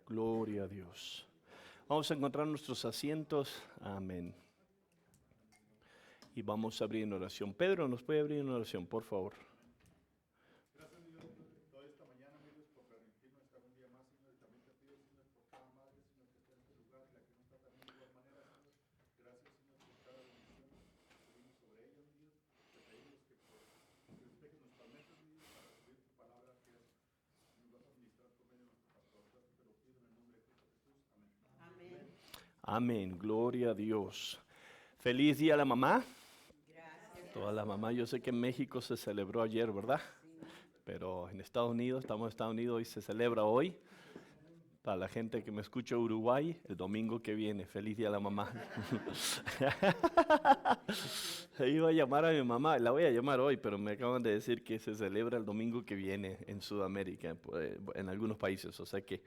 Gloria a Dios. Vamos a encontrar nuestros asientos. Amén. Y vamos a abrir en oración. Pedro, ¿nos puede abrir en oración, por favor? Gracias, Dios, toda esta mañana, mi Dios, por permitirnos estar un día más, Señor, y también te pido, Señor, por cada madre, Señor, que está en este lugar y la que no está también de igual manera, Señor. Gracias, Señor, por cada bendición que vimos sobre ellas, mi Dios. Te pedimos que despejes nuestras mentes, mi Dios, para recibir tu palabra que es, nos vas a ministrar por medio de nuestro pastor. Gracias, te lo pido en el nombre de Cristo Jesús. Amén. Amén. Amén. Gloria a Dios. Feliz día a la mamá. Gracias. Toda la mamá. Yo sé que en México se celebró ayer, ¿verdad? Pero en Estados Unidos, estamos en Estados Unidos y se celebra hoy. Para la gente que me escucha en Uruguay, el domingo que viene. Feliz día a la mamá. Iba a llamar a mi mamá, la voy a llamar hoy, pero me acaban de decir que se celebra el domingo que viene en Sudamérica, pues, en algunos países. O sea que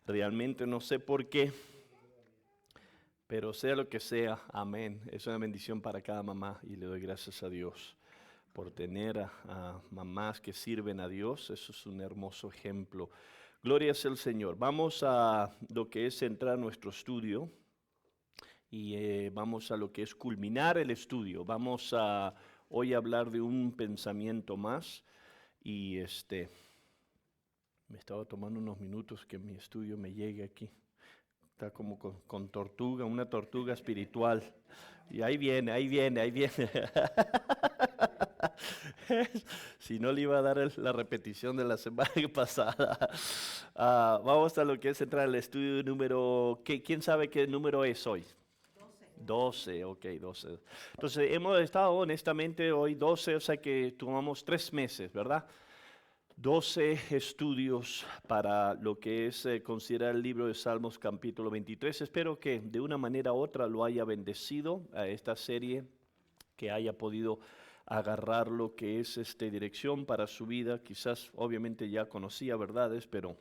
realmente no sé por qué, pero sea lo que sea, amén. Es una bendición para cada mamá y le doy gracias a Dios por tener a mamás que sirven a Dios. Eso es un hermoso ejemplo. Gloria sea al Señor. Vamos a lo que es entrar a nuestro estudio y vamos a lo que es culminar el estudio. Vamos a hoy hablar de un pensamiento más y me estaba tomando unos minutos que mi estudio me llegue aquí. Está como con tortuga, una tortuga espiritual. Y ahí viene, ahí viene, ahí viene. Si no le iba a dar la repetición de la semana pasada. Vamos a lo que es entrar al estudio número... ¿Quién sabe qué número es hoy? 12, ok, 12. Entonces hemos estado honestamente hoy 12, o sea que tomamos 3 meses, ¿verdad? 12 estudios para lo que es considerar el libro de Salmos capítulo 23. Espero que de una manera u otra lo haya bendecido a esta serie, que haya podido agarrar lo que es dirección para su vida. Quizás obviamente ya conocía verdades, pero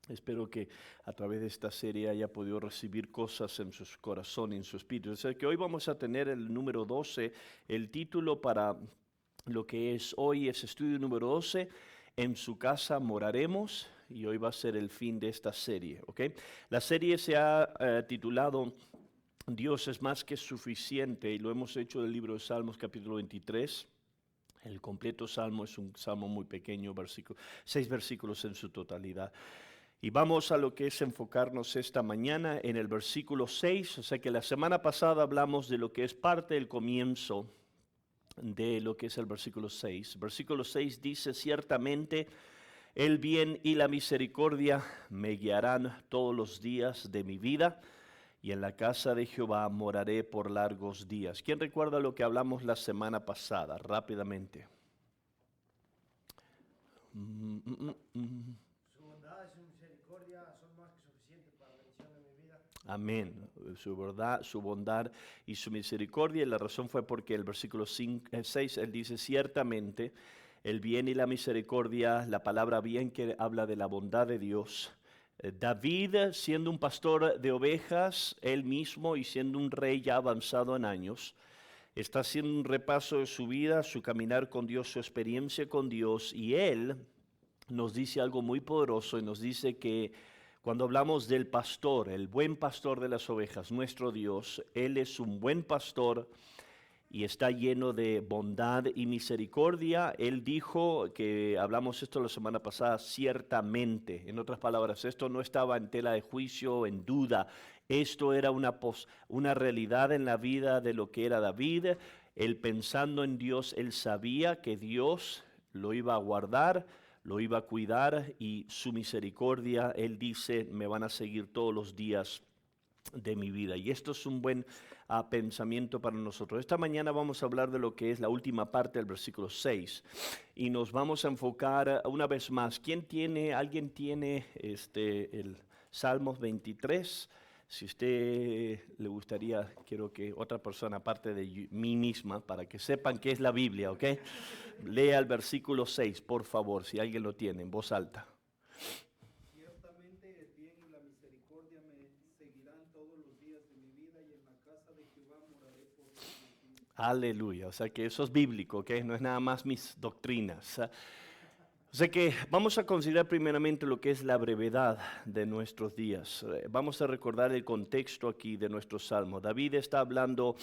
espero que a través de esta serie haya podido recibir cosas en su corazón y en su espíritu. O sea que hoy vamos a tener el número 12, el título para lo que es hoy es estudio número 12. En su casa moraremos, y hoy va a ser el fin de esta serie, ¿ok? La serie se ha titulado Dios es más que suficiente, y lo hemos hecho del libro de Salmos capítulo 23. El completo salmo es un salmo muy pequeño, 6 versículos en su totalidad. Y vamos a lo que es enfocarnos esta mañana en el versículo 6, o sea que la semana pasada hablamos de lo que es parte del comienzo de lo que es el versículo 6. Versículo 6 dice, ciertamente el bien y la misericordia me guiarán todos los días de mi vida, y en la casa de Jehová moraré por largos días. ¿Quién recuerda lo que hablamos la semana pasada? Rápidamente. Su bondad y su misericordia son más que suficientes para la bendición de mi vida. Amén. Su bondad y su misericordia. Y la razón fue porque el versículo 6, él dice, ciertamente el bien y la misericordia, la palabra bien que habla de la bondad de Dios. David, siendo un pastor de ovejas, él mismo, y siendo un rey ya avanzado en años, está haciendo un repaso de su vida, su caminar con Dios, su experiencia con Dios, y él nos dice algo muy poderoso y nos dice que cuando hablamos del pastor, el buen pastor de las ovejas, nuestro Dios, Él es un buen pastor y está lleno de bondad y misericordia. Él dijo, que hablamos esto la semana pasada, ciertamente. En otras palabras, esto no estaba en tela de juicio, en duda. Esto era una realidad en la vida de lo que era David. Él pensando en Dios, él sabía que Dios lo iba a guardar, lo iba a cuidar, y su misericordia, él dice, me van a seguir todos los días de mi vida. Y esto es un buen pensamiento para nosotros. Esta mañana vamos a hablar de lo que es la última parte del versículo 6 y nos vamos a enfocar una vez más. ¿Alguien tiene el Salmos 23? Si usted le gustaría, quiero que otra persona aparte de mí misma, para que sepan qué es la Biblia, ¿ok? Lea el versículo 6, por favor, si alguien lo tiene, en voz alta. Ciertamente el bien y la misericordia me seguirán todos los días de mi vida, y en la casa de Jehová moraré por largos días. Aleluya, o sea que eso es bíblico, ¿ok? No es nada más mis doctrinas. O sea que vamos a considerar primeramente lo que es la brevedad de nuestros días. Vamos a recordar el contexto aquí de nuestro salmo. David está hablando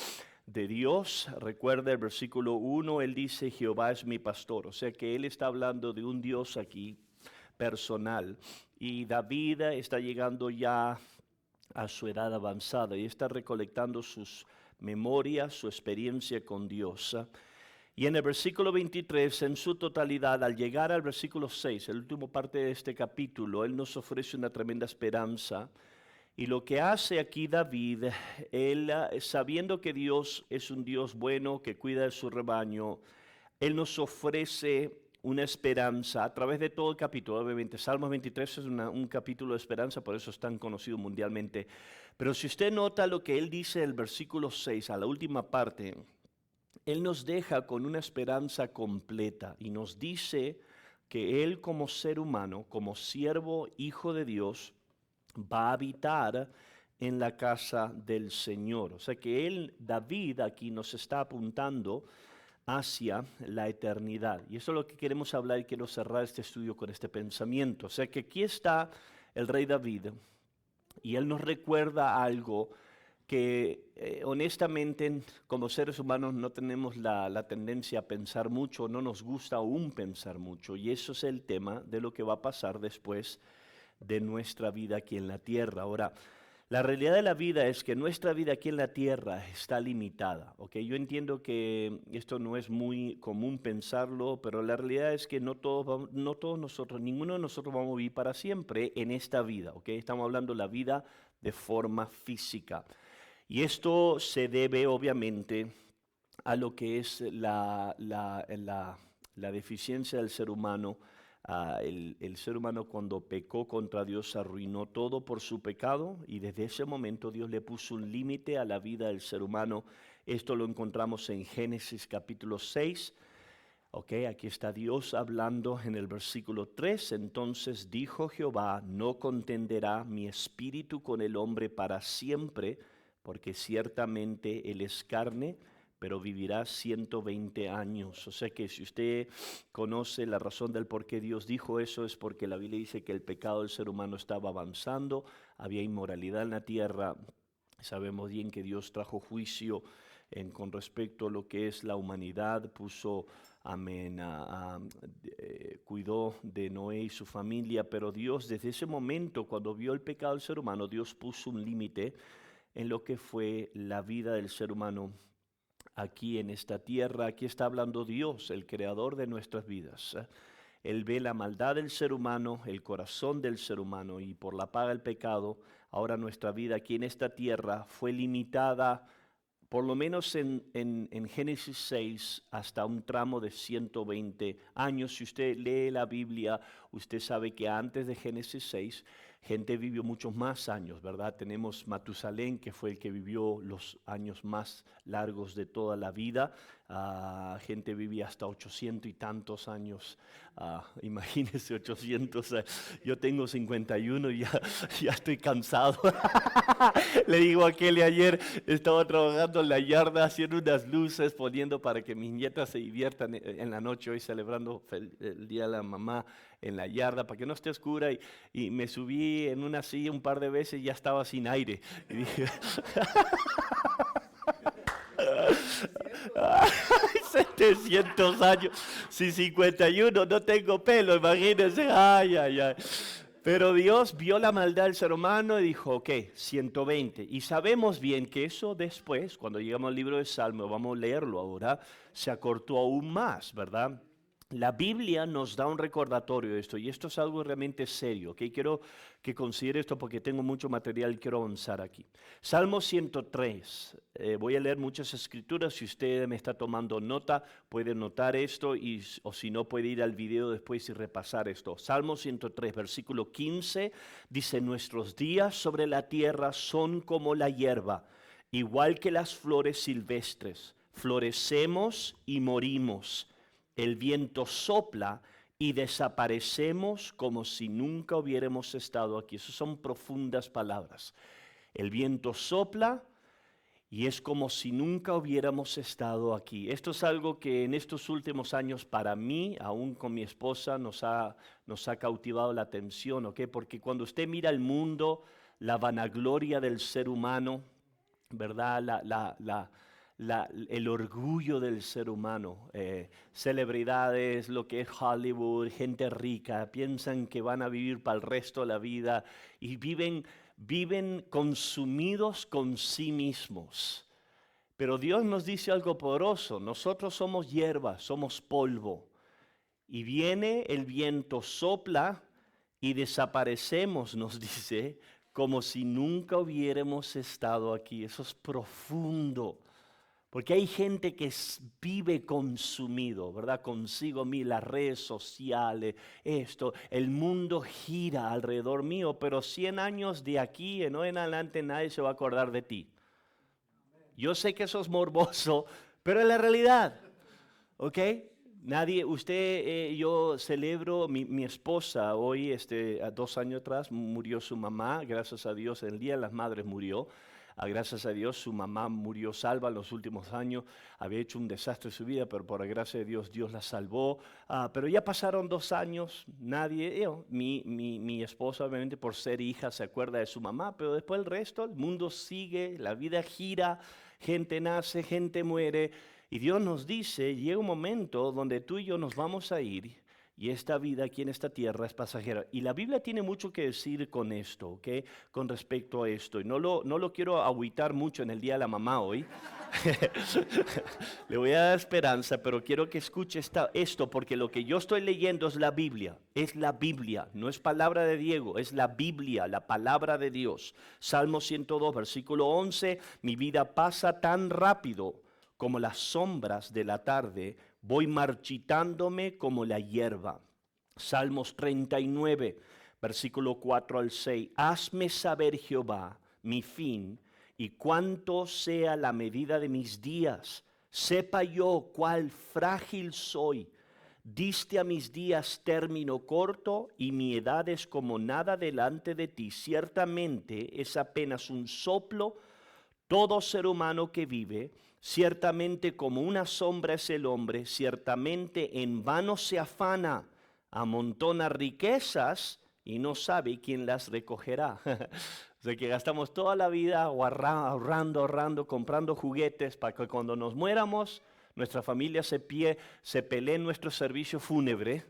de Dios. Recuerda el versículo 1, él dice, Jehová es mi pastor. O sea que él está hablando de un Dios aquí personal. Y David está llegando ya a su edad avanzada y está recolectando sus memorias, su experiencia con Dios. Y en el versículo 23, en su totalidad, al llegar al versículo 6, el último parte de este capítulo, él nos ofrece una tremenda esperanza. Y lo que hace aquí David, él sabiendo que Dios es un Dios bueno, que cuida de su rebaño, él nos ofrece una esperanza a través de todo el capítulo. Obviamente, Salmos 23 es un capítulo de esperanza, por eso es tan conocido mundialmente. Pero si usted nota lo que él dice en el versículo 6, a la última parte, él nos deja con una esperanza completa y nos dice que él como ser humano, como siervo, hijo de Dios, va a habitar en la casa del Señor. O sea que él, David, aquí nos está apuntando hacia la eternidad. Y eso es lo que queremos hablar y quiero cerrar este estudio con este pensamiento. O sea que aquí está el rey David y él nos recuerda algo que honestamente como seres humanos no tenemos la tendencia a pensar mucho, no nos gusta aún pensar mucho. Y eso es el tema de lo que va a pasar después de nuestra vida aquí en la tierra. Ahora, la realidad de la vida es que nuestra vida aquí en la tierra está limitada. ¿Ok? Yo entiendo que esto no es muy común pensarlo, pero la realidad es que no todos nosotros, ninguno de nosotros vamos a vivir para siempre en esta vida. ¿Ok? Estamos hablando de la vida de forma física. Y esto se debe obviamente a lo que es la deficiencia del ser humano. El ser humano cuando pecó contra Dios arruinó todo por su pecado y desde ese momento Dios le puso un límite a la vida del ser humano. Esto lo encontramos en Génesis capítulo 6. Aquí está Dios hablando en el versículo 3. Entonces dijo Jehová, no contenderá mi espíritu con el hombre para siempre, porque ciertamente él es carne, pero vivirá 120 años. O sea que si usted conoce la razón del por qué Dios dijo eso, es porque la Biblia dice que el pecado del ser humano estaba avanzando, había inmoralidad en la tierra. Sabemos bien que Dios trajo juicio con respecto a lo que es la humanidad, puso, amén, cuidó de Noé y su familia, pero Dios desde ese momento, cuando vio el pecado del ser humano, Dios puso un límite en lo que fue la vida del ser humano aquí en esta tierra. Aquí está hablando Dios, el creador de nuestras vidas. Él ve la maldad del ser humano, el corazón del ser humano, y por la paga del pecado, ahora nuestra vida aquí en esta tierra fue limitada, por lo menos en Génesis 6, hasta un tramo de 120 años. Si usted lee la Biblia, usted sabe que antes de Génesis 6, gente vivió muchos más años, ¿verdad? Tenemos Matusalén, que fue el que vivió los años más largos de toda la vida. Gente vivía hasta 800 y tantos años. Imagínense 800. Yo tengo 51 y ya estoy cansado. Le digo a Kelly ayer, estaba trabajando en la yarda, haciendo unas luces, poniendo para que mis nietas se diviertan en la noche, hoy celebrando el Día de la Mamá en la yarda, para que no esté oscura, y me subí en una silla un par de veces y ya estaba sin aire. Y dije, 700 años, si 51, no tengo pelo, imagínense, ay, ay, ay. Pero Dios vio la maldad del ser humano y dijo, ok, 120. Y sabemos bien que eso después, cuando llegamos al libro de Salmo, vamos a leerlo ahora, se acortó aún más, ¿verdad? La Biblia nos da un recordatorio de esto, y esto es algo realmente serio, ¿ok? Quiero que considere esto porque tengo mucho material y quiero avanzar aquí. Salmo 103, voy a leer muchas escrituras. Si usted me está tomando nota, puede notar esto, o si no, puede ir al video después y repasar esto. Salmo 103, versículo 15, dice, nuestros días sobre la tierra son como la hierba, igual que las flores silvestres, florecemos y morimos. El viento sopla y desaparecemos como si nunca hubiéramos estado aquí. Esas son profundas palabras. El viento sopla y es como si nunca hubiéramos estado aquí. Esto es algo que en estos últimos años para mí, aún con mi esposa, nos ha cautivado la atención, ¿ok? Porque cuando usted mira el mundo, la vanagloria del ser humano, ¿verdad? El orgullo del ser humano, celebridades, lo que es Hollywood, gente rica, piensan que van a vivir para el resto de la vida y viven consumidos con sí mismos. Pero Dios nos dice algo poderoso: nosotros somos hierba, somos polvo, y viene el viento, sopla y desaparecemos, nos dice, como si nunca hubiéramos estado aquí. Eso es profundo. Porque hay gente que vive consumido, ¿verdad? Consigo mismo, las redes sociales, esto, el mundo gira alrededor mío, pero 100 años de aquí en adelante nadie se va a acordar de ti. Yo sé que eso es morboso, pero es la realidad, ¿ok? Nadie, yo celebro, mi esposa hoy, 2 años atrás, murió su mamá, gracias a Dios, el Día de las Madres murió. Gracias a Dios su mamá murió salva en los últimos años, había hecho un desastre en su vida, pero por la gracia de Dios, Dios la salvó. Pero ya pasaron 2 años, nadie, mi esposa obviamente por ser hija se acuerda de su mamá, pero después el resto, el mundo sigue, la vida gira, gente nace, gente muere, y Dios nos dice, llega un momento donde tú y yo nos vamos a ir, y esta vida aquí en esta tierra es pasajera. Y la Biblia tiene mucho que decir con esto, ¿ok? Con respecto a esto. Y no lo quiero agüitar mucho en el Día de la Mamá hoy. Le voy a dar esperanza, pero quiero que escuche esto, porque lo que yo estoy leyendo es la Biblia. Es la Biblia, no es palabra de Diego, es la Biblia, la palabra de Dios. Salmo 102, versículo 11, mi vida pasa tan rápido como las sombras de la tarde, voy marchitándome como la hierba. Salmos 39, versículo 4 al 6. Hazme saber, Jehová, mi fin, y cuánto sea la medida de mis días. Sepa yo cuál frágil soy. Diste a mis días término corto, y mi edad es como nada delante de ti. Ciertamente es apenas un soplo todo ser humano que vive. Ciertamente como una sombra es el hombre, ciertamente en vano se afana, amontona riquezas y no sabe quién las recogerá. O sea que gastamos toda la vida ahorrando, comprando juguetes para que cuando nos muéramos, nuestra familia se pelee en nuestro servicio fúnebre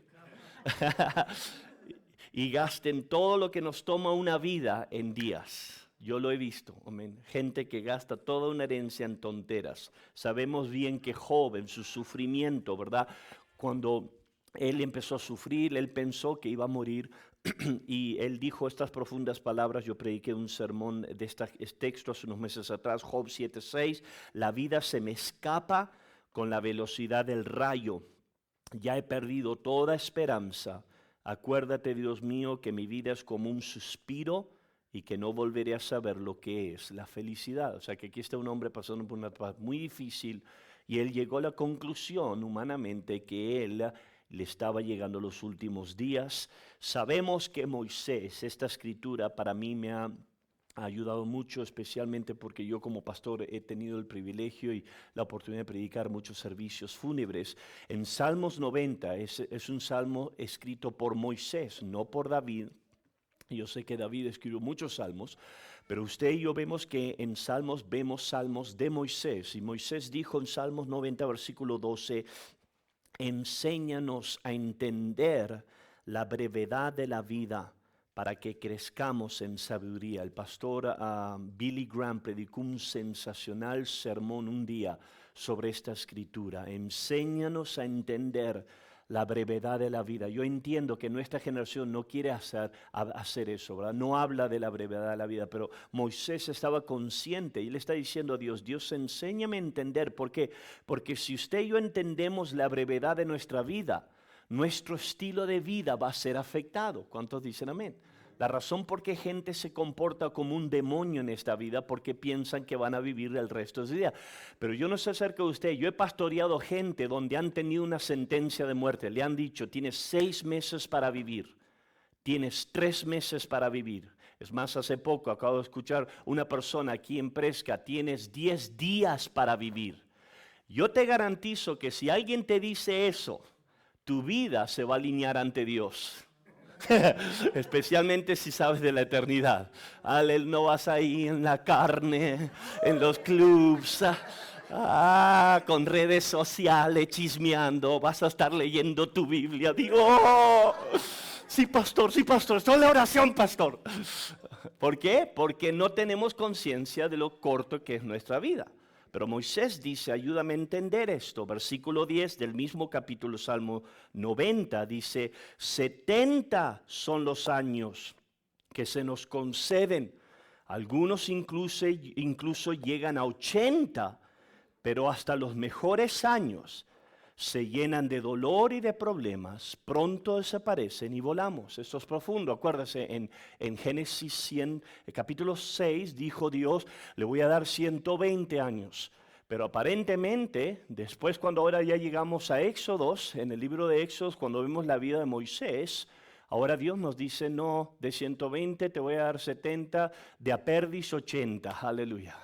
y gasten todo lo que nos toma una vida en días. Yo lo he visto, amén. Gente que gasta toda una herencia en tonteras. Sabemos bien que Job en su sufrimiento, ¿verdad? Cuando él empezó a sufrir, él pensó que iba a morir y él dijo estas profundas palabras. Yo prediqué un sermón de este texto hace unos meses atrás, Job 7:6. La vida se me escapa con la velocidad del rayo. Ya he perdido toda esperanza. Acuérdate, Dios mío, que mi vida es como un suspiro y que no volveré a saber lo que es la felicidad. O sea que aquí está un hombre pasando por una etapa muy difícil y él llegó a la conclusión humanamente que él le estaba llegando los últimos días. Sabemos que Moisés, esta escritura para mí me ha ayudado mucho, especialmente porque yo como pastor he tenido el privilegio y la oportunidad de predicar muchos servicios fúnebres. En Salmos 90 es un salmo escrito por Moisés, no por David. Yo sé que David escribió muchos salmos, pero usted y yo vemos que en Salmos vemos salmos de Moisés. Y Moisés dijo en Salmos 90, versículo 12, enséñanos a entender la brevedad de la vida para que crezcamos en sabiduría. El pastor Billy Graham predicó un sensacional sermón un día sobre esta escritura. Enséñanos a entender la brevedad de la vida. Yo entiendo que nuestra generación no quiere hacer eso, ¿verdad? No habla de la brevedad de la vida, pero Moisés estaba consciente y le está diciendo a Dios, Dios, enséñame a entender. ¿Por qué? Porque si usted y yo entendemos la brevedad de nuestra vida, nuestro estilo de vida va a ser afectado. ¿Cuántos dicen amén? La razón por qué gente se comporta como un demonio en esta vida, porque piensan que van a vivir el resto de su vida. Pero yo no sé acerca de usted, yo he pastoreado gente donde han tenido una sentencia de muerte. Le han dicho, tienes 6 meses para vivir. tienes 3 meses para vivir. Es más, hace poco acabo de escuchar una persona aquí en Presca, tienes 10 días para vivir. Yo te garantizo que si alguien te dice eso, tu vida se va a alinear ante Dios. Especialmente si sabes de la eternidad. No vas ahí en la carne, en los clubs, con redes sociales chismeando. Vas a estar leyendo tu Biblia. Digo, oh, sí, pastor, estoy en la oración, pastor. ¿Por qué? Porque no tenemos conciencia de lo corto que es nuestra vida. Pero Moisés dice, ayúdame a entender esto. Versículo 10 del mismo capítulo, Salmo 90, dice, 70 son los años que se nos conceden. Algunos incluso llegan a 80, pero hasta los mejores años se llenan de dolor y de problemas, pronto desaparecen y volamos. Esto es profundo. Acuérdese, en Génesis 100, capítulo 6, dijo Dios, le voy a dar 120 años. Pero aparentemente, después cuando ahora ya llegamos a Éxodos, en el libro de Éxodos, cuando vemos la vida de Moisés, ahora Dios nos dice, no, de 120 te voy a dar 70, de aperdis 80, aleluya.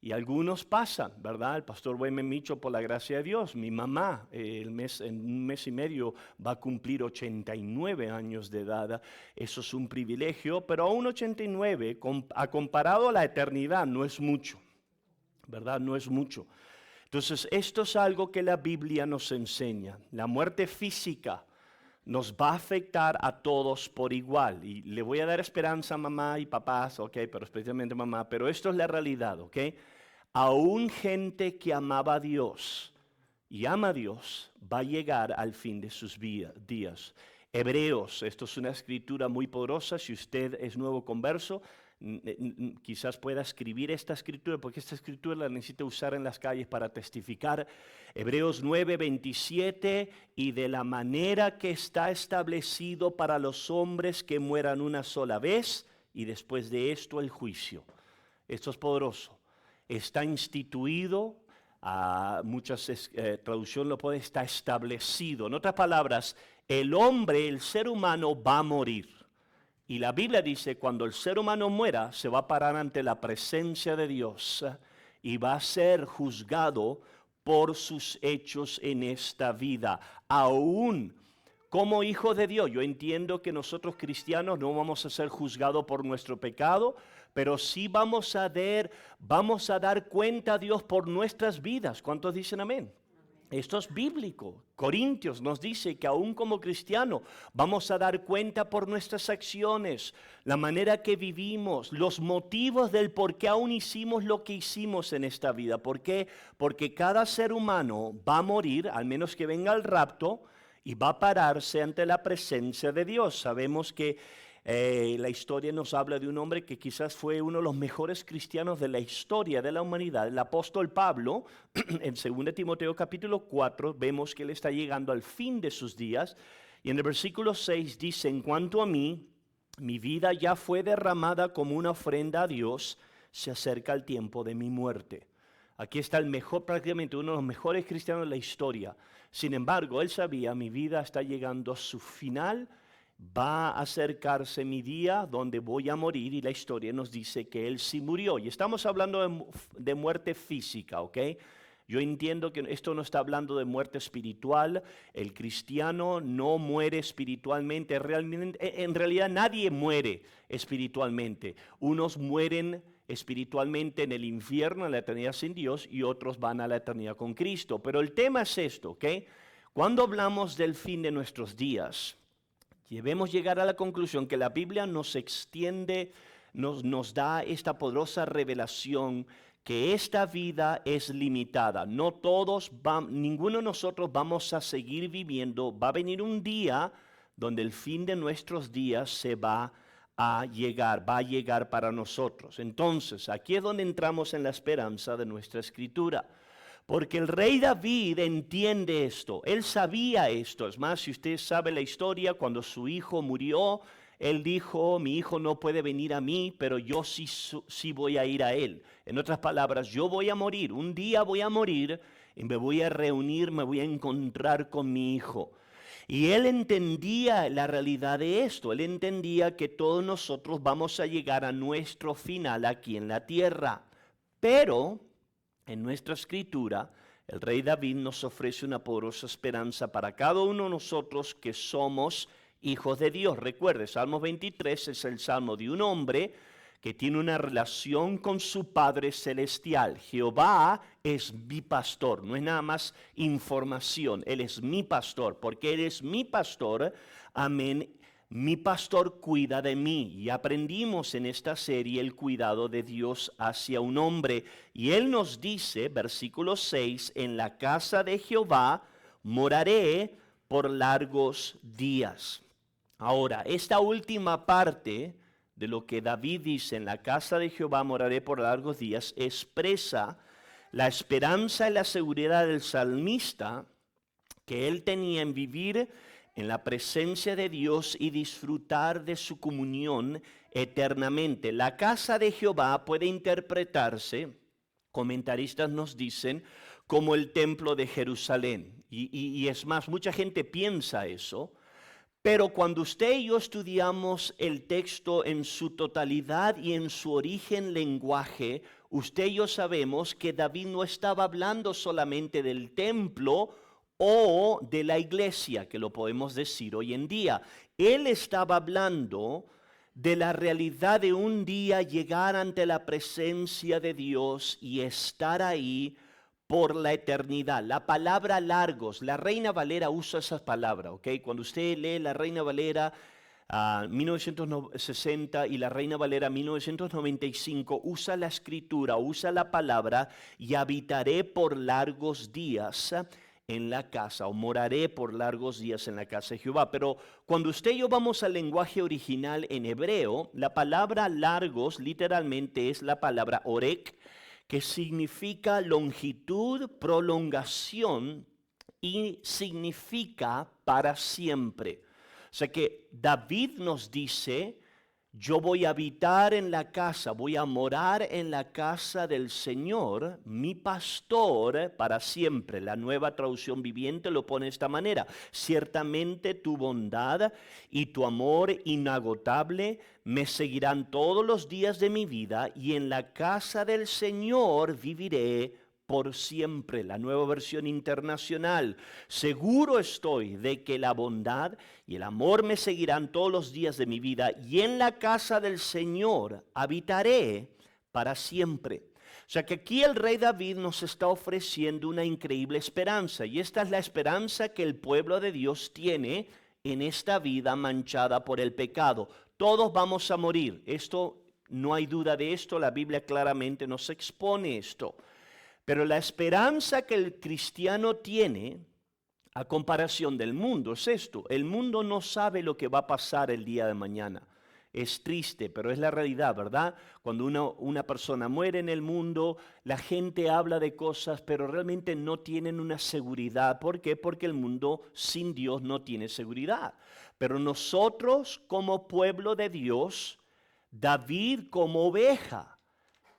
Y algunos pasan, ¿verdad? El pastor Wayman Micho, por la gracia de Dios, mi mamá en un mes y medio va a cumplir 89 años de edad. Eso es un privilegio, pero aún 89, comparado a la eternidad, no es mucho, ¿verdad? No es mucho. Entonces, esto es algo que la Biblia nos enseña. La muerte física nos va a afectar a todos por igual. Y le voy a dar esperanza a mamá y papás, ok, pero especialmente mamá, pero esto es la realidad, ok. Aún gente que amaba a Dios y ama a Dios va a llegar al fin de sus días. Hebreos, esto es una escritura muy poderosa. Si usted es nuevo converso, quizás pueda escribir esta escritura, porque esta escritura la necesita usar en las calles para testificar. Hebreos 9:27, y de la manera que está establecido para los hombres que mueran una sola vez, y después de esto el juicio. Esto es poderoso. Está instituido, muchas traducciones lo ponen, está establecido. En otras palabras, el hombre, el ser humano va a morir. Y la Biblia dice, cuando el ser humano muera, se va a parar ante la presencia de Dios y va a ser juzgado por sus hechos en esta vida. Aún como hijo de Dios, yo entiendo que nosotros cristianos no vamos a ser juzgados por nuestro pecado, pero sí vamos a dar cuenta a Dios por nuestras vidas. ¿Cuántos dicen amén? Esto es bíblico. Corintios nos dice que aún como cristiano vamos a dar cuenta por nuestras acciones, la manera que vivimos, los motivos del por qué aún hicimos lo que hicimos en esta vida. ¿Por qué? Porque cada ser humano va a morir, al menos que venga el rapto, y va a pararse ante la presencia de Dios. Sabemos que la historia nos habla de un hombre que quizás fue uno de los mejores cristianos de la historia de la humanidad, el apóstol Pablo. En 2 Timoteo capítulo 4 vemos que él está llegando al fin de sus días, y en el versículo 6 dice, en cuanto a mí, mi vida ya fue derramada como una ofrenda a Dios, se acerca el tiempo de mi muerte. Aquí está el mejor, prácticamente uno de los mejores cristianos de la historia. Sin embargo, él sabía, mi vida está llegando a su final, va a acercarse mi día donde voy a morir, y la historia nos dice que él sí murió. Y estamos hablando de muerte física, ¿ok? Yo entiendo que esto no está hablando de muerte espiritual. El cristiano no muere espiritualmente. En realidad nadie muere espiritualmente. Unos mueren espiritualmente en el infierno, en la eternidad sin Dios, y otros van a la eternidad con Cristo. Pero el tema es esto, ¿ok? Cuando hablamos del fin de nuestros días, debemos llegar a la conclusión que la Biblia nos extiende, nos da esta poderosa revelación que esta vida es limitada. No todos, ninguno de nosotros vamos a seguir viviendo. Va a venir un día donde el fin de nuestros días se va a llegar para nosotros. Entonces, aquí es donde entramos en la esperanza de nuestra escritura. Porque el rey David entiende esto, él sabía esto. Es más, si usted sabe la historia, cuando su hijo murió, él dijo, mi hijo no puede venir a mí, pero yo sí voy a ir a él. En otras palabras, yo voy a morir, un día voy a morir y me voy a reunir, me voy a encontrar con mi hijo. Y él entendía la realidad de esto. Él entendía que todos nosotros vamos a llegar a nuestro final aquí en la tierra. Pero en nuestra escritura, el rey David nos ofrece una poderosa esperanza para cada uno de nosotros que somos hijos de Dios. Recuerde, Salmo 23 es el salmo de un hombre que tiene una relación con su Padre Celestial. Jehová es mi pastor, no es nada más información, Él es mi pastor, porque Él es mi pastor, amén. Mi pastor cuida de mí, y aprendimos en esta serie el cuidado de Dios hacia un hombre. Y Él nos dice, versículo 6, en la casa de Jehová moraré por largos días. Ahora, esta última parte de lo que David dice, en la casa de Jehová moraré por largos días, expresa la esperanza y la seguridad del salmista que él tenía en vivir en la presencia de Dios y disfrutar de su comunión eternamente. La casa de Jehová puede interpretarse, comentaristas nos dicen, como el templo de Jerusalén. Y es más, mucha gente piensa eso. Pero cuando usted y yo estudiamos el texto en su totalidad y en su origen lenguaje, usted y yo sabemos que David no estaba hablando solamente del templo o de la iglesia, que lo podemos decir hoy en día. Él estaba hablando de la realidad de un día llegar ante la presencia de Dios y estar ahí por la eternidad. La palabra largos, la Reina Valera usa esa palabra, ¿ok? Cuando usted lee la Reina Valera 1960 y la Reina Valera 1995, usa la escritura, usa la palabra, y habitaré por largos días en la casa, o moraré por largos días en la casa de Jehová. Pero cuando usted y yo vamos al lenguaje original en hebreo, la palabra largos literalmente es la palabra orek, que significa longitud, prolongación, y significa para siempre. O sea que David nos dice, yo voy a habitar en la casa, voy a morar en la casa del Señor, mi pastor, para siempre. La Nueva Traducción Viviente lo pone de esta manera: ciertamente tu bondad y tu amor inagotable me seguirán todos los días de mi vida, y en la casa del Señor viviré por siempre. La Nueva Versión Internacional: seguro estoy de que la bondad y el amor me seguirán todos los días de mi vida, y en la casa del Señor habitaré para siempre. O sea que aquí el rey David nos está ofreciendo una increíble esperanza, y esta es la esperanza que el pueblo de Dios tiene en esta vida manchada por el pecado. Todos vamos a morir, esto no hay duda de esto, la Biblia claramente nos expone esto. Pero la esperanza que el cristiano tiene, a comparación del mundo, es esto: el mundo no sabe lo que va a pasar el día de mañana. Es triste, pero es la realidad, ¿verdad? Cuando una persona muere en el mundo, la gente habla de cosas, pero realmente no tienen una seguridad. ¿Por qué? Porque el mundo sin Dios no tiene seguridad. Pero nosotros, como pueblo de Dios, David como oveja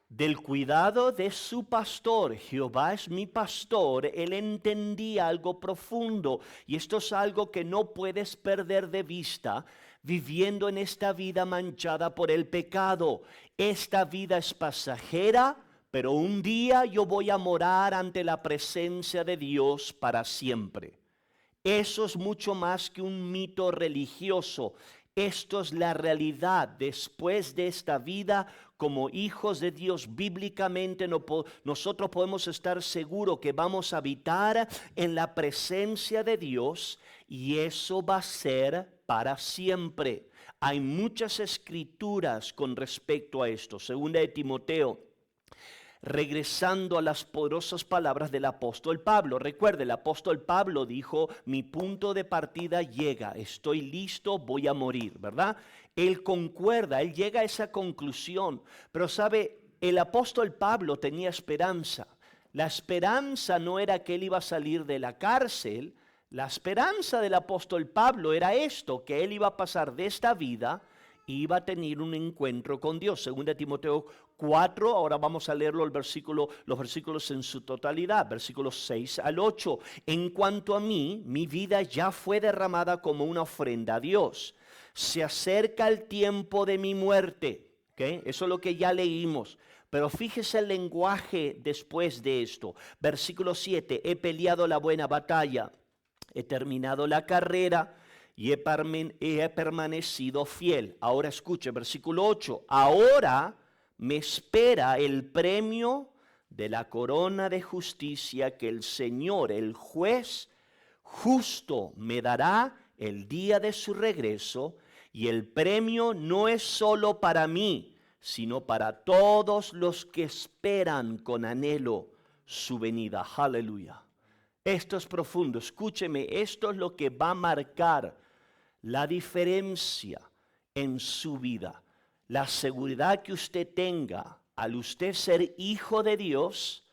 del cuidado de su pastor, Jehová es mi pastor, él entendía algo profundo, y esto es algo que no puedes perder de vista viviendo en esta vida manchada por el pecado. Esta vida es pasajera, pero un día yo voy a morar ante la presencia de Dios para siempre. Eso es mucho más que un mito religioso. Esto es la realidad. Después de esta vida, como hijos de Dios, bíblicamente nosotros podemos estar seguros que vamos a habitar en la presencia de Dios, y eso va a ser para siempre. Hay muchas escrituras con respecto a esto. Segunda de Timoteo, regresando a las poderosas palabras del apóstol Pablo. Recuerde, el apóstol Pablo dijo: mi punto de partida llega, estoy listo, voy a morir, ¿verdad? Él concuerda, él llega a esa conclusión. Pero sabe, el apóstol Pablo tenía esperanza. La esperanza no era que él iba a salir de la cárcel. La esperanza del apóstol Pablo era esto: que él iba a pasar de esta vida y iba a tener un encuentro con Dios. Segunda Timoteo 4, ahora vamos a leerlo los versículos en su totalidad, versículos 6 al 8. En cuanto a mí, mi vida ya fue derramada como una ofrenda a Dios. Se acerca el tiempo de mi muerte. ¿Okay? Eso es lo que ya leímos. Pero fíjese el lenguaje después de esto. Versículo 7, he peleado la buena batalla, he terminado la carrera y he permanecido fiel. Ahora escuche, versículo 8, ahora me espera el premio de la corona de justicia que el Señor, el juez justo, me dará el día de su regreso, y el premio no es solo para mí, sino para todos los que esperan con anhelo su venida. Aleluya. Esto es profundo. Escúcheme, esto es lo que va a marcar la diferencia en su vida. La seguridad que usted tenga al usted ser hijo de Dios.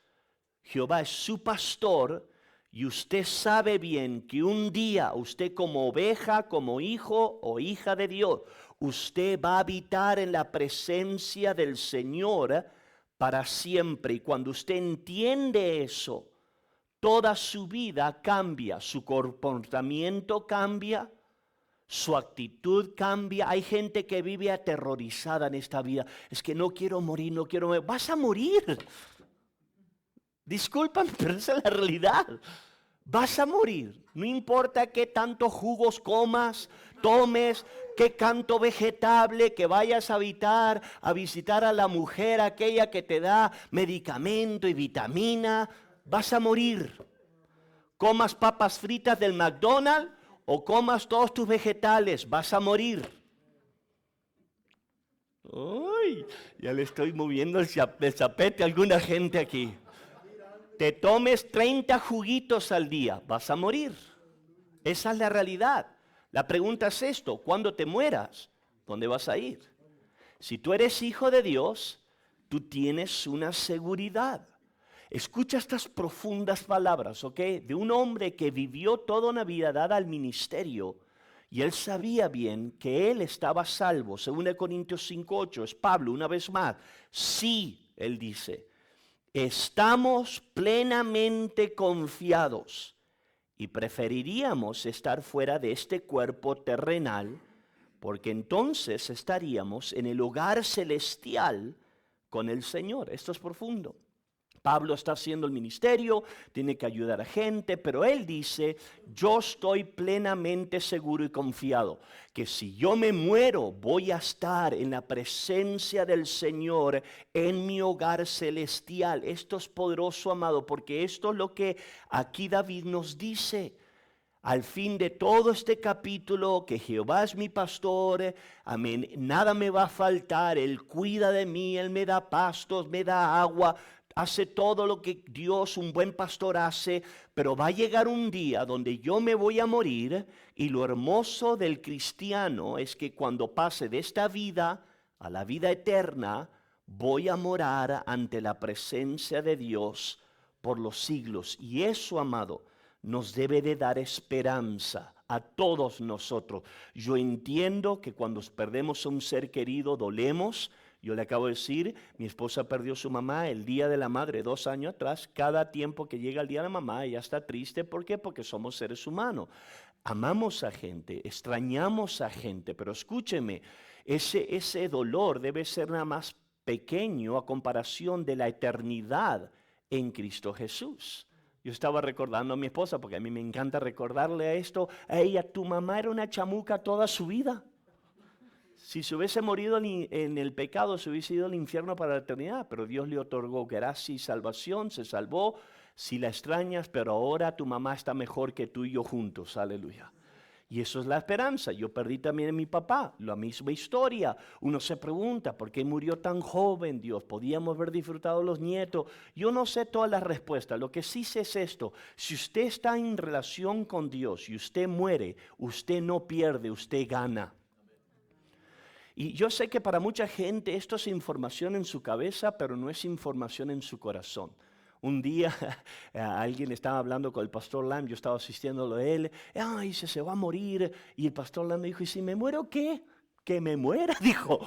Jehová es su pastor y usted sabe bien que un día usted como oveja, como hijo o hija de Dios, usted va a habitar en la presencia del Señor para siempre. Y cuando usted entiende eso, toda su vida cambia, su comportamiento cambia, su actitud cambia. Hay gente que vive aterrorizada en esta vida. Es que no quiero morir, no quiero morir. Vas a morir. Discúlpame, pero esa es la realidad. Vas a morir. No importa qué tantos jugos comas, tomes, qué canto vegetable, que vayas a visitar a la mujer aquella que te da medicamento y vitamina. Vas a morir. Comas papas fritas del McDonald's o comas todos tus vegetales, vas a morir. Uy, ya le estoy moviendo el zapete a alguna gente aquí. Te tomes 30 juguitos al día, vas a morir. Esa es la realidad. La pregunta es esto, cuando te mueras, ¿dónde vas a ir? Si tú eres hijo de Dios, tú tienes una seguridad. Escucha estas profundas palabras, ¿ok? De un hombre que vivió toda una vida dada al ministerio y él sabía bien que él estaba salvo. 2 Corintios 5:8, es Pablo una vez más. Sí, él dice, estamos plenamente confiados y preferiríamos estar fuera de este cuerpo terrenal porque entonces estaríamos en el hogar celestial con el Señor. Esto es profundo. Pablo está haciendo el ministerio, tiene que ayudar a gente, pero él dice, yo estoy plenamente seguro y confiado que si yo me muero, voy a estar en la presencia del Señor en mi hogar celestial. Esto es poderoso, amado, porque esto es lo que aquí David nos dice. Al fin de todo este capítulo, que Jehová es mi pastor, amén, nada me va a faltar, Él cuida de mí, Él me da pastos, me da agua, hace todo lo que Dios, un buen pastor, hace, pero va a llegar un día donde yo me voy a morir y lo hermoso del cristiano es que cuando pase de esta vida a la vida eterna, voy a morar ante la presencia de Dios por los siglos. Y eso, amado, nos debe de dar esperanza a todos nosotros. Yo entiendo que cuando perdemos a un ser querido dolemos. Yo le acabo de decir, mi esposa perdió a su mamá el día de la madre 2 años atrás. Cada tiempo que llega el día de la mamá, ella está triste. ¿Por qué? Porque somos seres humanos. Amamos a gente, extrañamos a gente, pero escúcheme, ese dolor debe ser nada más pequeño a comparación de la eternidad en Cristo Jesús. Yo estaba recordando a mi esposa, porque a mí me encanta recordarle esto, a ella, tu mamá era una chamuca toda su vida. Si se hubiese morido en el pecado, se hubiese ido al infierno para la eternidad, pero Dios le otorgó gracia y salvación, se salvó. Si la extrañas, pero ahora tu mamá está mejor que tú y yo juntos, aleluya. Y eso es la esperanza. Yo perdí también a mi papá, la misma historia. Uno se pregunta, ¿por qué murió tan joven Dios? Podíamos haber disfrutado los nietos. Yo no sé todas las respuestas. Lo que sí sé es esto. Si usted está en relación con Dios y usted muere, usted no pierde, usted gana. Y yo sé que para mucha gente esto es información en su cabeza, pero no es información en su corazón. Un día alguien estaba hablando con el pastor Lam, yo estaba asistiendo a él, dice, se va a morir. Y el pastor Lam me dijo, ¿y si me muero qué? Que me muera, dijo.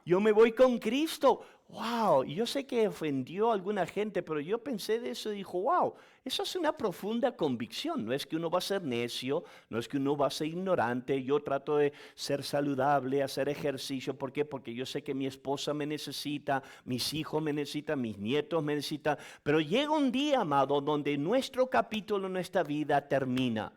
Yo me voy con Cristo. Wow, y yo sé que ofendió a alguna gente, pero yo pensé de eso y dijo, wow, eso es una profunda convicción. No es que uno va a ser necio, no es que uno va a ser ignorante. Yo trato de ser saludable, hacer ejercicio. ¿Por qué? Porque yo sé que mi esposa me necesita, mis hijos me necesitan, mis nietos me necesitan. Pero llega un día, amado, donde nuestro capítulo en nuestra vida termina.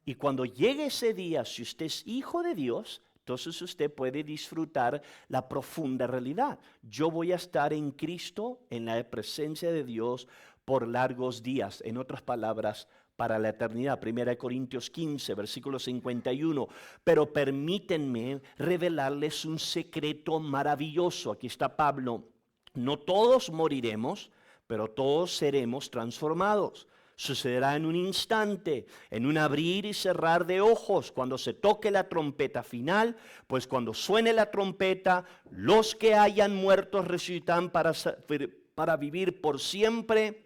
Y cuando llegue ese día, si usted es hijo de Dios, entonces usted puede disfrutar la profunda realidad. Yo voy a estar en Cristo, en la presencia de Dios, por largos días. En otras palabras, para la eternidad. 1 Corintios 15, versículo 51. Pero permítanme revelarles un secreto maravilloso. Aquí está Pablo. No todos moriremos, pero todos seremos transformados. Sucederá en un instante, en un abrir y cerrar de ojos, cuando se toque la trompeta final, pues cuando suene la trompeta, los que hayan muerto resucitarán para vivir por siempre,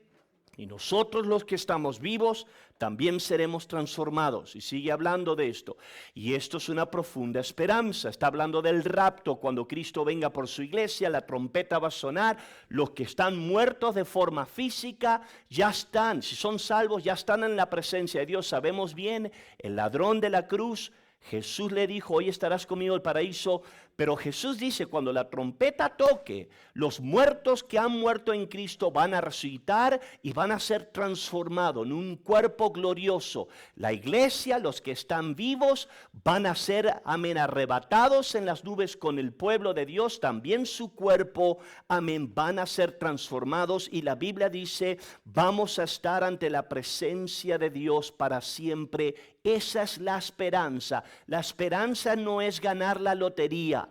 y nosotros los que estamos vivos también seremos transformados. Y sigue hablando de esto. Y esto es una profunda esperanza. Está hablando del rapto. Cuando Cristo venga por su iglesia, la trompeta va a sonar. Los que están muertos de forma física ya están. Si son salvos, ya están en la presencia de Dios. Sabemos bien, el ladrón de la cruz, Jesús le dijo, hoy estarás conmigo en el paraíso. Pero Jesús dice, cuando la trompeta toque, los muertos que han muerto en Cristo van a resucitar y van a ser transformados en un cuerpo glorioso. La iglesia, los que están vivos, van a ser, amén, arrebatados en las nubes con el pueblo de Dios. También su cuerpo, amén, van a ser transformados. Y la Biblia dice, vamos a estar ante la presencia de Dios para siempre. Esa es la esperanza. La esperanza no es ganar la lotería.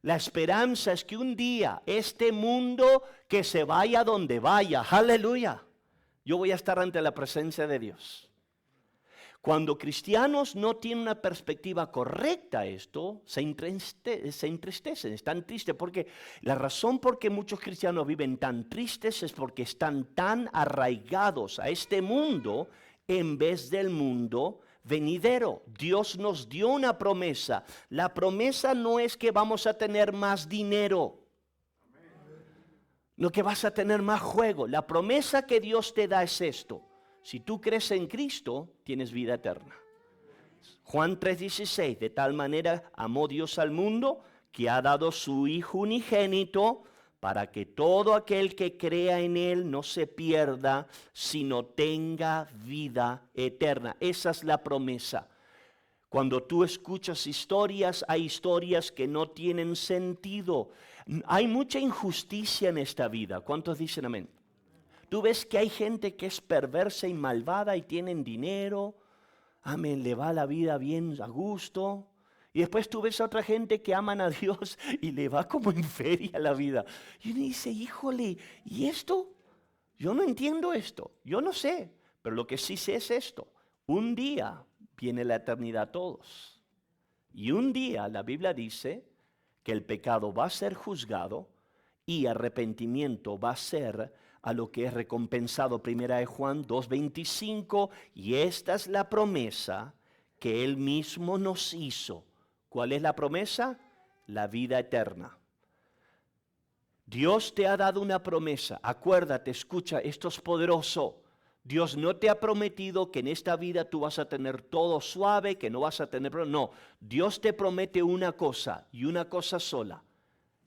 La esperanza es que un día este mundo, que se vaya donde vaya, aleluya, yo voy a estar ante la presencia de Dios. Cuando cristianos no tienen una perspectiva correcta a esto, se entristecen, están tristes. Porque la razón por que muchos cristianos viven tan tristes es porque están tan arraigados a este mundo en vez del mundo venidero. Dios nos dio una promesa. La promesa no es que vamos a tener más dinero, no que vas a tener más juego. La promesa que Dios te da es esto: si tú crees en Cristo, tienes vida eterna. Juan 3:16, de tal manera amó Dios al mundo que ha dado su Hijo unigénito, para que todo aquel que crea en Él no se pierda, sino tenga vida eterna. Esa es la promesa. Cuando tú escuchas historias, hay historias que no tienen sentido. Hay mucha injusticia en esta vida. ¿Cuántos dicen amén? Tú ves que hay gente que es perversa y malvada y tienen dinero. Amén, le va la vida bien a gusto. Y después tú ves a otra gente que aman a Dios y le va como en feria la vida. Y uno dice, híjole, ¿y esto? Yo no entiendo esto, yo no sé. Pero lo que sí sé es esto: un día viene la eternidad a todos. Y un día la Biblia dice que el pecado va a ser juzgado y arrepentimiento va a ser a lo que es recompensado. 1 Juan 2:25, y esta es la promesa que Él mismo nos hizo. ¿Cuál es la promesa? La vida eterna. Dios te ha dado una promesa. Acuérdate, escucha, esto es poderoso. Dios no te ha prometido que en esta vida tú vas a tener todo suave, que no vas a tener problemas. No, Dios te promete una cosa y una cosa sola: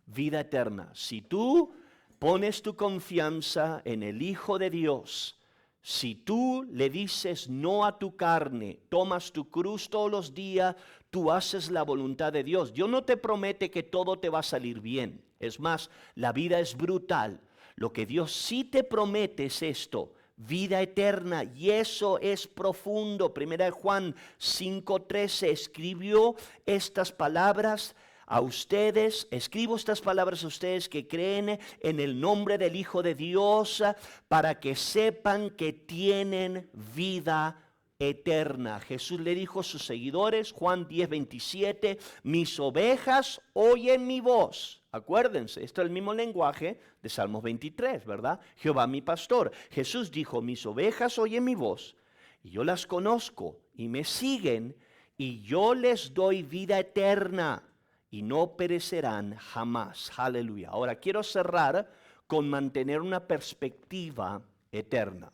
vida eterna. Si tú pones tu confianza en el Hijo de Dios, si tú le dices no a tu carne, tomas tu cruz todos los días, tú haces la voluntad de Dios. Dios no te promete que todo te va a salir bien. Es más, la vida es brutal. Lo que Dios sí te promete es esto: vida eterna. Y eso es profundo. 1 Juan 5:13 escribió estas palabras a ustedes. Escribo estas palabras a ustedes que creen en el nombre del Hijo de Dios, para que sepan que tienen vida eterna. Jesús le dijo a sus seguidores, Juan 10:27, mis ovejas oyen mi voz. Acuérdense, esto es el mismo lenguaje de Salmos 23, ¿verdad? Jehová mi pastor. Jesús dijo, mis ovejas oyen mi voz, y yo las conozco, y me siguen, y yo les doy vida eterna, y no perecerán jamás. Aleluya. Ahora quiero cerrar con mantener una perspectiva eterna.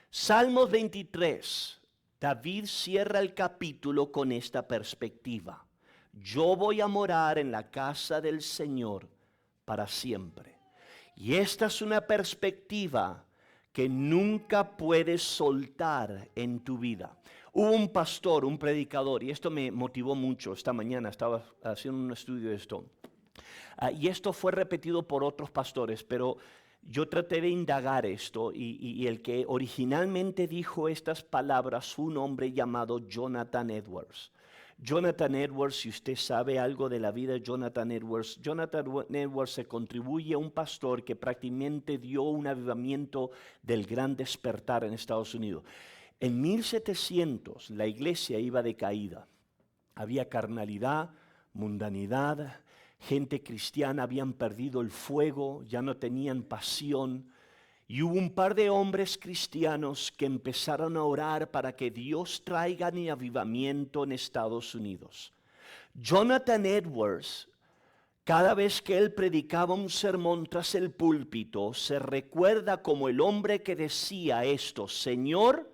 Salmos 23, David cierra el capítulo con esta perspectiva. Yo voy a morar en la casa del Señor para siempre. Y esta es una perspectiva que nunca puedes soltar en tu vida. Hubo un pastor, un predicador, y esto me motivó mucho. Esta mañana estaba haciendo un estudio de esto. Y esto fue repetido por otros pastores, pero yo traté de indagar esto y el que originalmente dijo estas palabras fue un hombre llamado Jonathan Edwards. Jonathan Edwards, si usted sabe algo de la vida de Jonathan Edwards se contribuye a un pastor que prácticamente dio un avivamiento del gran despertar en Estados Unidos. En 1700 la iglesia iba decaída. Había carnalidad, mundanidad, gente cristiana habían perdido el fuego, ya no tenían pasión. Y hubo un par de hombres cristianos que empezaron a orar para que Dios traiga un avivamiento en Estados Unidos. Jonathan Edwards, cada vez que él predicaba un sermón tras el púlpito, se recuerda como el hombre que decía esto: Señor,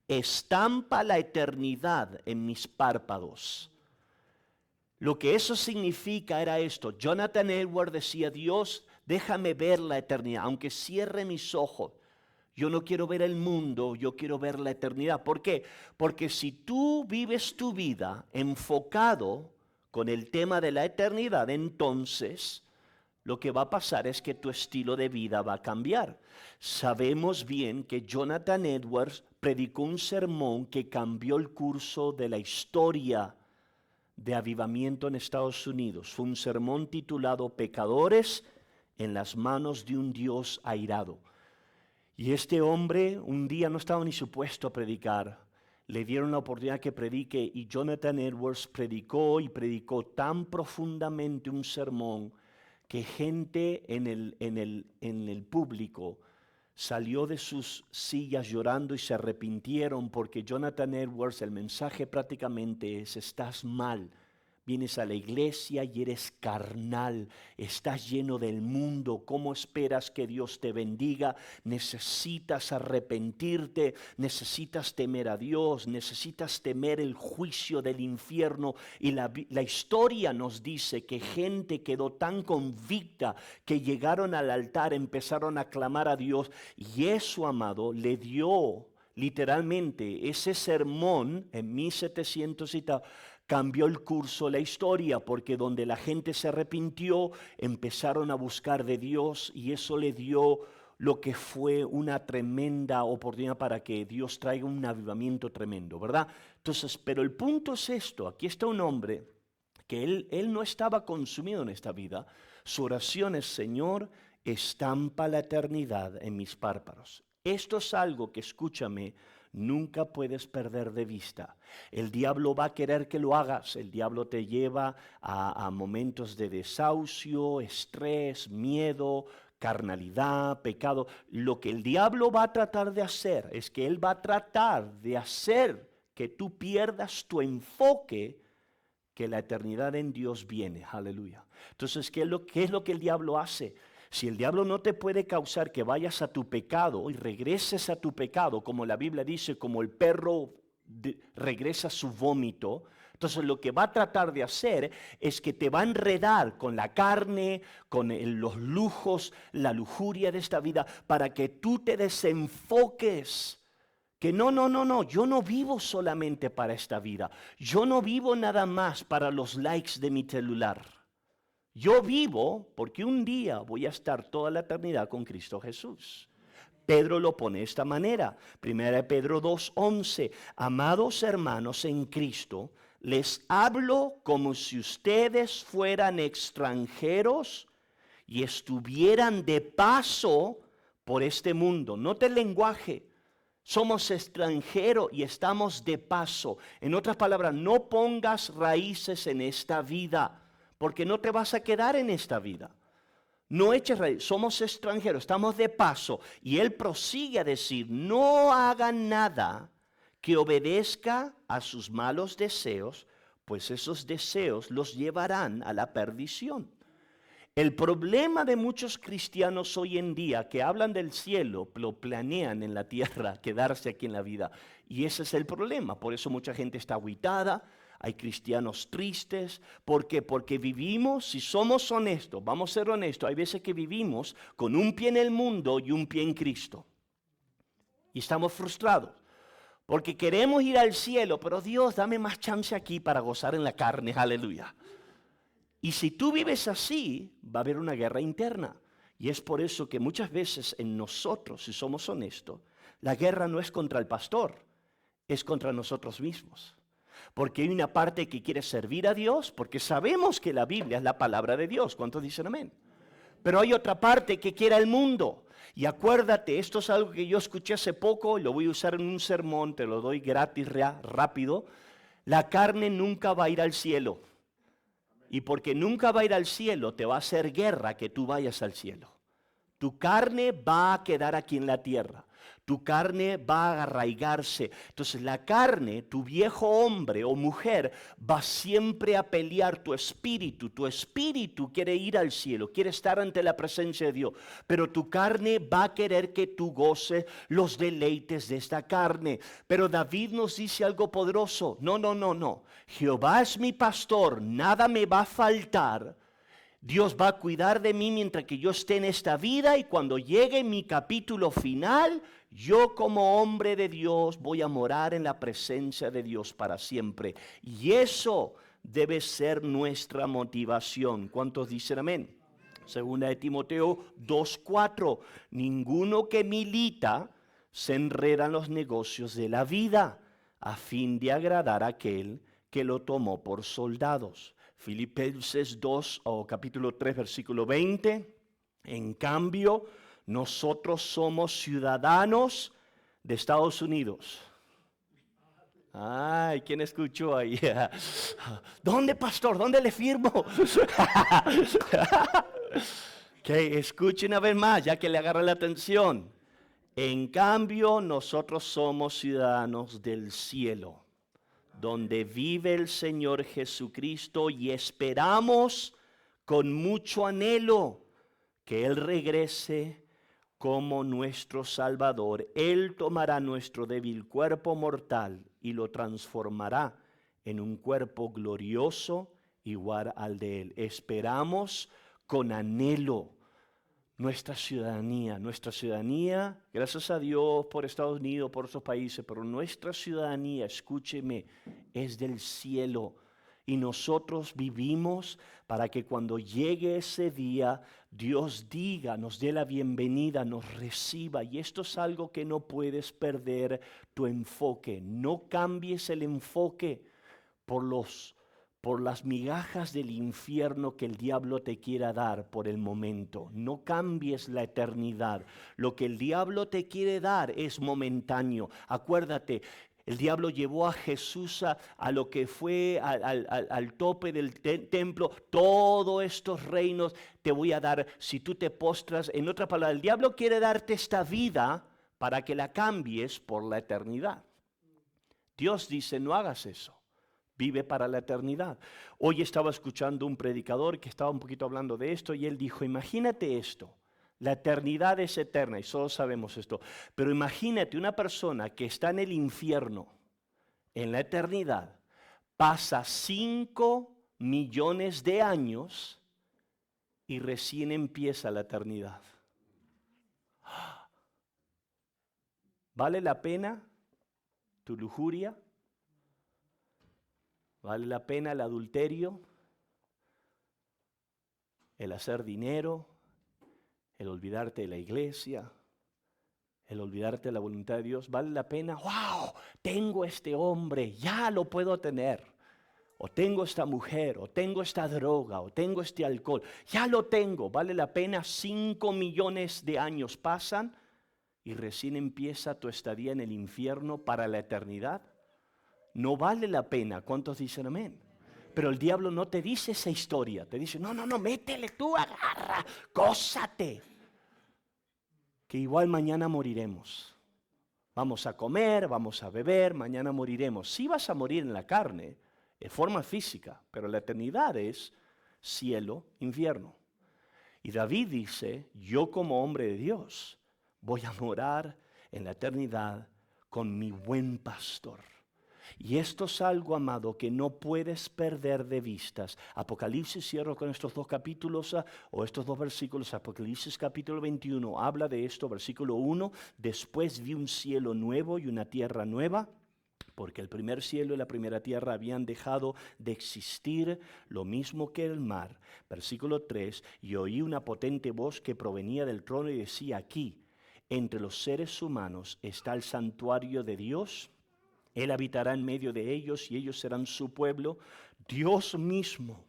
estampa la eternidad en mis párpados. Lo que eso significa era esto. Jonathan Edwards decía: Dios, déjame ver la eternidad, aunque cierre mis ojos. Yo no quiero ver el mundo, yo quiero ver la eternidad. ¿Por qué? Porque si tú vives tu vida enfocado con el tema de la eternidad, entonces lo que va a pasar es que tu estilo de vida va a cambiar. Sabemos bien que Jonathan Edwards predicó un sermón que cambió el curso de la historia de avivamiento en Estados Unidos. Fue un sermón titulado Pecadores en las manos de un Dios airado. Y este hombre un día no estaba ni supuesto a predicar. Le dieron la oportunidad que predique y Jonathan Edwards predicó y predicó tan profundamente un sermón que gente en el público salió de sus sillas llorando y se arrepintieron, porque Jonathan Edwards, el mensaje prácticamente es: estás mal, vienes a la iglesia y eres carnal, estás lleno del mundo, ¿cómo esperas que Dios te bendiga? Necesitas arrepentirte, necesitas temer a Dios, necesitas temer el juicio del infierno. Y la historia nos dice que gente quedó tan convicta que llegaron al altar, empezaron a clamar a Dios, y eso, amado, le dio literalmente ese sermón en 1700 y tal. Cambió el curso de la historia, porque donde la gente se arrepintió, empezaron a buscar de Dios, y eso le dio lo que fue una tremenda oportunidad para que Dios traiga un avivamiento tremendo, ¿verdad? Entonces, pero el punto es esto: aquí está un hombre que él no estaba consumido en esta vida. Su oración es: Señor, estampa la eternidad en mis párpados. Esto es algo que, escúchame, nunca puedes perder de vista. El diablo va a querer que lo hagas. El diablo te lleva a momentos de desahucio, estrés, miedo, carnalidad, pecado. Lo que el diablo va a tratar de hacer es que él va a tratar de hacer que tú pierdas tu enfoque, que la eternidad en Dios viene. Aleluya. Entonces, ¿qué es lo que el diablo hace? Si el diablo no te puede causar que vayas a tu pecado y regreses a tu pecado, como la Biblia dice, como el perro regresa a su vómito, entonces lo que va a tratar de hacer es que te va a enredar con la carne, con los lujos, la lujuria de esta vida, para que tú te desenfoques. Que no, yo no vivo solamente para esta vida. Yo no vivo nada más para los likes de mi celular. Yo vivo porque un día voy a estar toda la eternidad con Cristo Jesús. Pedro lo pone de esta manera. 1 Pedro 2:11. Amados hermanos en Cristo, les hablo como si ustedes fueran extranjeros y estuvieran de paso por este mundo. Note el lenguaje. Somos extranjeros y estamos de paso. En otras palabras, no pongas raíces en esta vida, porque no te vas a quedar en esta vida. No eches raíces, somos extranjeros, estamos de paso. Y él prosigue a decir: no hagan nada que obedezca a sus malos deseos, pues esos deseos los llevarán a la perdición. El problema de muchos cristianos hoy en día que hablan del cielo, lo planean en la tierra, quedarse aquí en la vida. Y ese es el problema. Por eso mucha gente está agüitada, hay cristianos tristes. ¿Por qué? Porque vivimos, si somos honestos, vamos a ser honestos, hay veces que vivimos con un pie en el mundo y un pie en Cristo. Y estamos frustrados. Porque queremos ir al cielo, pero Dios, dame más chance aquí para gozar en la carne, aleluya. Y si tú vives así, va a haber una guerra interna. Y es por eso que muchas veces en nosotros, si somos honestos, la guerra no es contra el pastor, es contra nosotros mismos. Porque hay una parte que quiere servir a Dios, porque sabemos que la Biblia es la palabra de Dios. ¿Cuántos dicen amén? Pero hay otra parte que quiere el mundo. Y acuérdate, esto es algo que yo escuché hace poco, y lo voy a usar en un sermón, te lo doy gratis, rápido. La carne nunca va a ir al cielo. Y porque nunca va a ir al cielo, te va a hacer guerra que tú vayas al cielo. Tu carne va a quedar aquí en la tierra. Tu carne va a arraigarse. Entonces la carne, tu viejo hombre o mujer, va siempre a pelear tu espíritu. Tu espíritu quiere ir al cielo, quiere estar ante la presencia de Dios. Pero tu carne va a querer que tú goces los deleites de esta carne. Pero David nos dice algo poderoso. No. Jehová es mi pastor, nada me va a faltar. Dios va a cuidar de mí mientras que yo esté en esta vida, y cuando llegue mi capítulo final, yo como hombre de Dios voy a morar en la presencia de Dios para siempre. Y eso debe ser nuestra motivación. ¿Cuántos dicen amén? Segunda de Timoteo 2:4. Ninguno que milita se enreda en los negocios de la vida, a fin de agradar a aquel que lo tomó por soldados. Filipenses 2 o capítulo 3 versículo 20. En cambio, nosotros somos ciudadanos de Estados Unidos. Ay, ¿quién escuchó ahí? ¿Dónde, pastor? ¿Dónde le firmo? Que escuchen una vez más, ya que le agarra la atención. En cambio, nosotros somos ciudadanos del cielo, donde vive el Señor Jesucristo, y esperamos con mucho anhelo que Él regrese como nuestro Salvador. Él tomará nuestro débil cuerpo mortal y lo transformará en un cuerpo glorioso igual al de Él. Esperamos con anhelo nuestra ciudadanía, gracias a Dios por Estados Unidos, por esos países, pero nuestra ciudadanía, escúcheme, es del cielo. Y nosotros vivimos para que cuando llegue ese día, Dios diga, nos dé la bienvenida, nos reciba. Y esto es algo que no puedes perder tu enfoque. No cambies el enfoque por las migajas del infierno que el diablo te quiera dar por el momento. No cambies la eternidad. Lo que el diablo te quiere dar es momentáneo. Acuérdate, el diablo llevó a Jesús a lo que fue al tope del templo. Todos estos reinos te voy a dar si tú te postras. En otra palabra, el diablo quiere darte esta vida para que la cambies por la eternidad. Dios dice, no hagas eso. Vive para la eternidad. Hoy estaba escuchando un predicador que estaba un poquito hablando de esto, y él dijo, imagínate esto, la eternidad es eterna y todos sabemos esto, pero imagínate una persona que está en el infierno, en la eternidad, pasa 5 millones de años y recién empieza la eternidad. ¿Vale la pena tu lujuria? ¿Vale la pena el adulterio, el hacer dinero, el olvidarte de la iglesia, el olvidarte de la voluntad de Dios? ¿Vale la pena? ¡Wow! Tengo este hombre, ya lo puedo tener. O tengo esta mujer, o tengo esta droga, o tengo este alcohol. Ya lo tengo. ¿Vale la pena? 5 millones de años pasan y recién empieza tu estadía en el infierno para la eternidad. No vale la pena. ¿Cuántos dicen amén? Pero el diablo no te dice esa historia. Te dice, no, métele tú, agarra, gózate. Que igual mañana moriremos. Vamos a comer, vamos a beber, mañana moriremos. Sí vas a morir en la carne. en forma física, pero la eternidad es cielo, infierno. Y David dice, yo como hombre de Dios voy a morar en la eternidad con mi buen pastor. Y esto es algo, amado, que no puedes perder de vistas. Apocalipsis, cierro con estos dos capítulos o estos dos versículos. Apocalipsis capítulo 21 habla de esto, versículo 1. Después vi un cielo nuevo y una tierra nueva, porque el primer cielo y la primera tierra habían dejado de existir, lo mismo que el mar. Versículo 3, y oí una potente voz que provenía del trono y decía, aquí, entre los seres humanos está el santuario de Dios. Él habitará en medio de ellos y ellos serán su pueblo. Dios mismo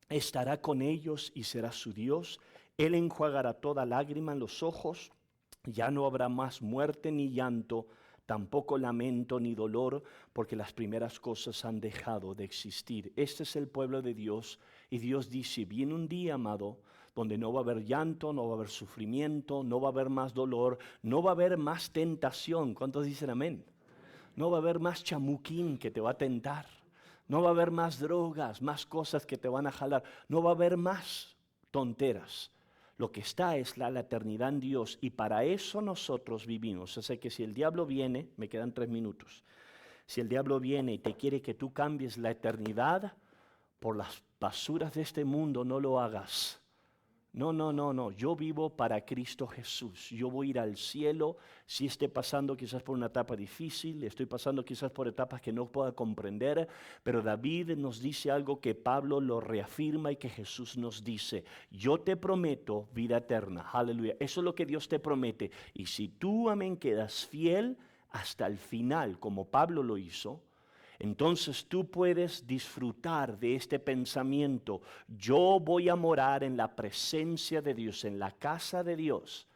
estará con ellos y será su Dios. Él enjuagará toda lágrima en los ojos. Ya no habrá más muerte ni llanto, tampoco lamento ni dolor, porque las primeras cosas han dejado de existir. Este es el pueblo de Dios y Dios dice, viene un día, amado, donde no va a haber llanto, no va a haber sufrimiento, no va a haber más dolor, no va a haber más tentación. ¿Cuántos dicen amén? No va a haber más chamuquín que te va a tentar. No va a haber más drogas, más cosas que te van a jalar. No va a haber más tonteras. Lo que está es la eternidad en Dios y para eso nosotros vivimos. Así que si el diablo viene, me quedan 3 minutos. Si el diablo viene y te quiere que tú cambies la eternidad por las basuras de este mundo, no lo hagas. No. Yo vivo para Cristo Jesús. Yo voy a ir al cielo. Si esté pasando quizás por una etapa difícil, estoy pasando quizás por etapas que no pueda comprender, pero David nos dice algo que Pablo lo reafirma y que Jesús nos dice. Yo te prometo vida eterna. Aleluya. Eso es lo que Dios te promete. Y si tú, amén, quedas fiel hasta el final, como Pablo lo hizo, entonces tú puedes disfrutar de este pensamiento. Yo voy a morar en la presencia de Dios, en la casa de Dios.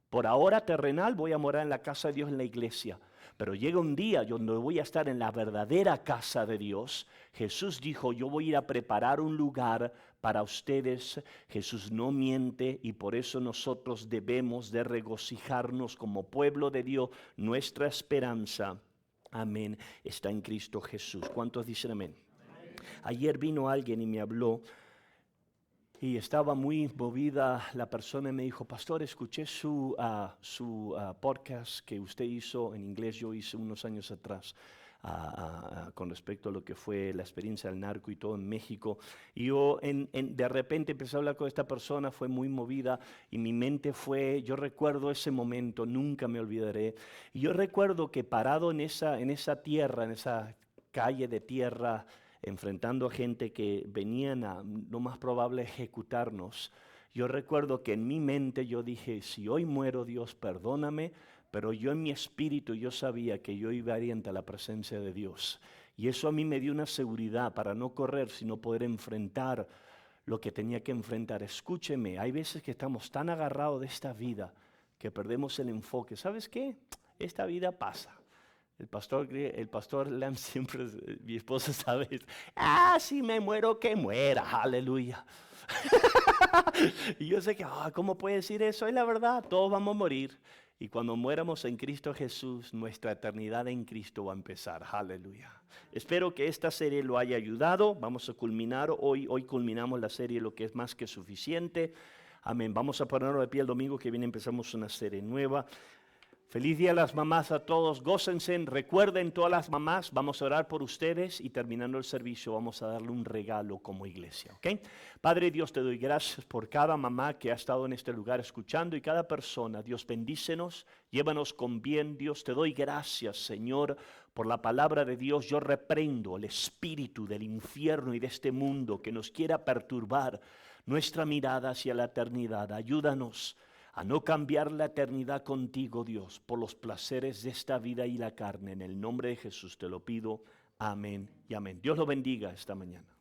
Por ahora terrenal voy a morar en la casa de Dios, en la iglesia. Pero llega un día donde voy a estar en la verdadera casa de Dios. Jesús dijo, yo voy a ir a preparar un lugar para ustedes. Jesús no miente y por eso nosotros debemos de regocijarnos como pueblo de Dios. Nuestra esperanza, amén, está en Cristo Jesús. ¿Cuántos dicen amén? Ayer vino alguien y me habló y estaba muy movida la persona y me dijo, pastor, escuché su podcast que usted hizo en inglés, yo hice unos años atrás. Con respecto a lo que fue la experiencia del narco y todo en México. Y yo de repente empecé a hablar con esta persona, fue muy movida y mi mente fue, yo recuerdo ese momento, nunca me olvidaré. Y yo recuerdo que parado en esa tierra, en esa calle de tierra, enfrentando a gente que venían a, lo más probable, ejecutarnos. Yo recuerdo que en mi mente yo dije, si hoy muero, Dios, perdóname, pero yo en mi espíritu yo sabía que yo iba a ir ante la presencia de Dios. Y eso a mí me dio una seguridad para no correr, sino poder enfrentar lo que tenía que enfrentar. Escúcheme, hay veces que estamos tan agarrados de esta vida que perdemos el enfoque. ¿Sabes qué? Esta vida pasa. El pastor Lam siempre, mi esposa sabe, si me muero, que muera, aleluya. Y yo sé que, ¿cómo puede decir eso? Es la verdad, todos vamos a morir. Y cuando muéramos en Cristo Jesús, nuestra eternidad en Cristo va a empezar. Aleluya. Espero que esta serie lo haya ayudado. Vamos a culminar. Hoy culminamos la serie Lo que es más que suficiente. Amén. Vamos a ponernos de pie el domingo que viene. Empezamos una serie nueva. Feliz día a las mamás a todos, gócense, recuerden todas las mamás, vamos a orar por ustedes y terminando el servicio vamos a darle un regalo como iglesia, ¿ok? Padre Dios, te doy gracias por cada mamá que ha estado en este lugar escuchando y cada persona. Dios, bendícenos, llévanos con bien. Dios, te doy gracias, Señor, por la palabra de Dios. Yo reprendo el espíritu del infierno y de este mundo que nos quiera perturbar nuestra mirada hacia la eternidad. Ayúdanos a no cambiar la eternidad contigo, Dios, por los placeres de esta vida y la carne. En el nombre de Jesús te lo pido. Amén y amén. Dios lo bendiga esta mañana.